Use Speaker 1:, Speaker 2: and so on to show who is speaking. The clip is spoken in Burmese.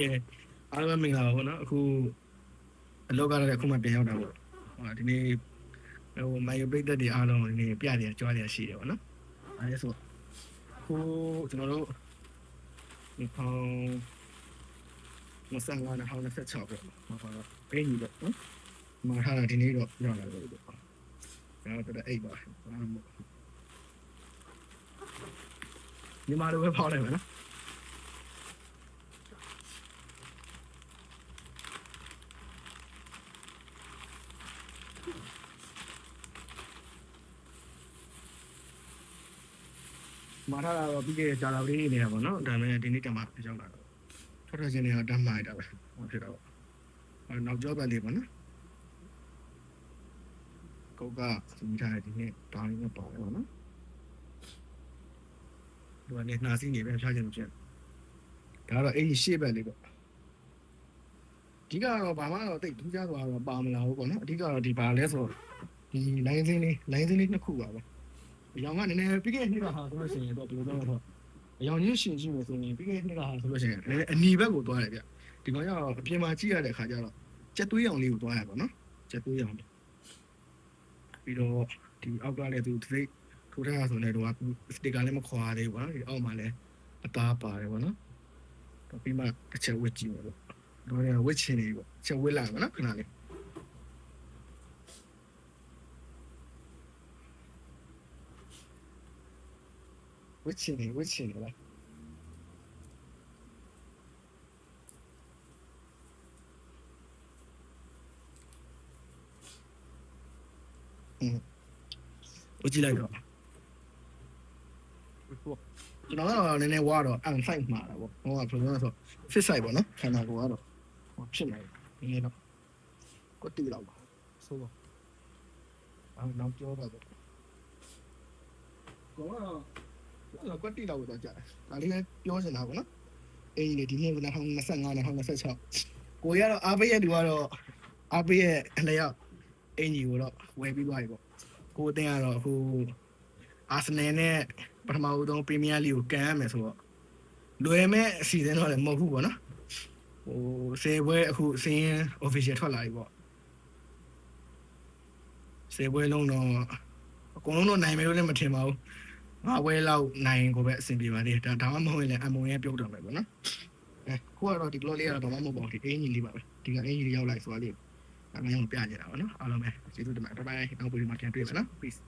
Speaker 1: အားလုံးမင်္ဂလာပါဘောနော်အခုအလောကရတဲ့အခုမှပြန်ရောက်တာပေါ့ဒီနေ့ဟိုမိုင်ယိုပရိသတ်တွေအားလုံးဒီနေ့ပြတယ်ကြွားတယ်ရှိတယ်ပေါ့နော်အဲဆိုခုကျွန်တော်တို့ဒီခေါင်းမဆန်လာတဲ့ဟောင်း26ပေါ့ဟောပေးနေတော့နော်မှာထားတာဒီနေ့တော့ရောက်လာတယ်ပေါ့ကျွန်တော်တို့အိတ်ပါဒီမှာတော့ပဲဖောက်လိုက်မယ်နော်မာထားတာတော့ပြီးခဲ့တဲ့ကြာလာလေးနေတာပေါ့နော်ဒါပေမဲ့ဒီနေ့ကမှရောက်လာတော့ထွက်ထွက်ချင်းတွေကတမ်းမာရတာပဲဖြစ်တော့နောက်ကျောဘက်လေးပေါ့နော်ကောက်ကစီထားတဲ့ဒီနေ့တောင်းရင်းပေါ့နော်ဒီကနေနှာစီးနေပဲဖြားချင်လို့ဖြစ်ဒါတော့အဲ့ဒီရှေ့ဘက်လေးပေါ့အဓိကတော့ဘာမှတော့တိတ်ထူးခြားသွားတော့ပါမလာဘူးပေါ့နော်အဓိကတော့ဒီဘာလဲဆိုဒီလိုင်းစင်းလေးနှစ်ခုပါပဲအရောင်ကနည်းနည်းပြီးခဲ့တဲ့နှစ်ကဟာဆိုလို့ရှိရင်တော့ဘယ်လိုတော့အရောင်ချင်းရှင်ရှိမယ်ဆိုရင်ပြီးခဲ့တဲ့နှစ်ကဟာဆိုလို့ရှိရင်အနီဘက်ကိုသွားတယ်ဗျဒီကောင်ကတော့အပြင်မှာကြည့်ရတဲ့ခါကျတော့ကြက်သွေးရောင်လေးကိုသွားရပါတော့ကြက်သွေးရောင်ပြီးတော့ဒီအောက်ကလည်းသူသိထိုးထားတာဆိုလည်းတော့စတစ်ကာလည်းမခွာသေးဘူးပေါ့နော်ဒီအောက်မှာလည်းအသားပါတယ်ပေါ့နော်တော့ပြီးမှတစ်ချက်ဝစ်ကြည့်ပါတော့တော့လည်းဝစ်ချင်နေပေါ့ချက်ဝစ်လာပါနော်ခဏလေးဝစ်ချင်နေလားဝစ်ကြည့်လိုက်တော့ကျွန်တော်ကတော့နည်းနည်းဝါတော့ unsight မှာတာပေါ့ဟိုကဘယ်လိုလဲဆို fit size ပေါ့နော်ခန္ဓာကိုယ်ကတော့ဖြစ်နေတယ်နည်းနည်းတော့ကိုတီလောက်ပါဆိုတော့နောက်ပြောတော့ကိုကတော့ကိုတီလောက်တော့ကြာဒါလေးလည်းပြောချင်တာပေါ့နော်အေးလေဒီနေ့က2025 2026ကိုရတော့အားပေးရတူကတော့အားပေးရအလျောက်အင်ကြီးကိုတော့ဝယ်ပြီးသွားပြီပေါ့ကိုအတင်းကတော့အခုအာဆနယ်နဲ့ပထမဦးဆုံးပရီးမီးယားလိကိုကန်ရမယ်ဆိုတော့လွယ်မဲ့အစီအစဉ်တော့လည်းမဟုတ်ဘူးပေါ့နော်ဟို10ပွဲအခုစင်း official ထွက်လာပြီပေါ့10ပွဲလုံးတော့အကုန်လုံးတော့နိုင်မယ်လို့လည်းမထင်ပါဘူး5ပွဲလောက်နိုင်ကိုပဲအဆင်ပြေပါသေးတယ်ဒါမှမဟုတ်ရင်လည်းအမုံရဲ့ပြုတ်တော့မယ်ပေါ့နော်ခုကတော့ဒီ blog လေးကတော့ဘာမှမဟုတ်ပါဘူးဒီအင်ကြီးလေးပါပဲဒီကအင်ကြီးလေးရောက်လိုက်ဆိုတာလေးဒါမှမဟုတ်ပြကြတာပေါ့နော်အားလုံးပဲကျေးဇူးတင်ပါတယ်ဘိုင်ဘိုင်နောက်ဗီဒီယိုမှာပြန်တွေ့မယ်နော် peace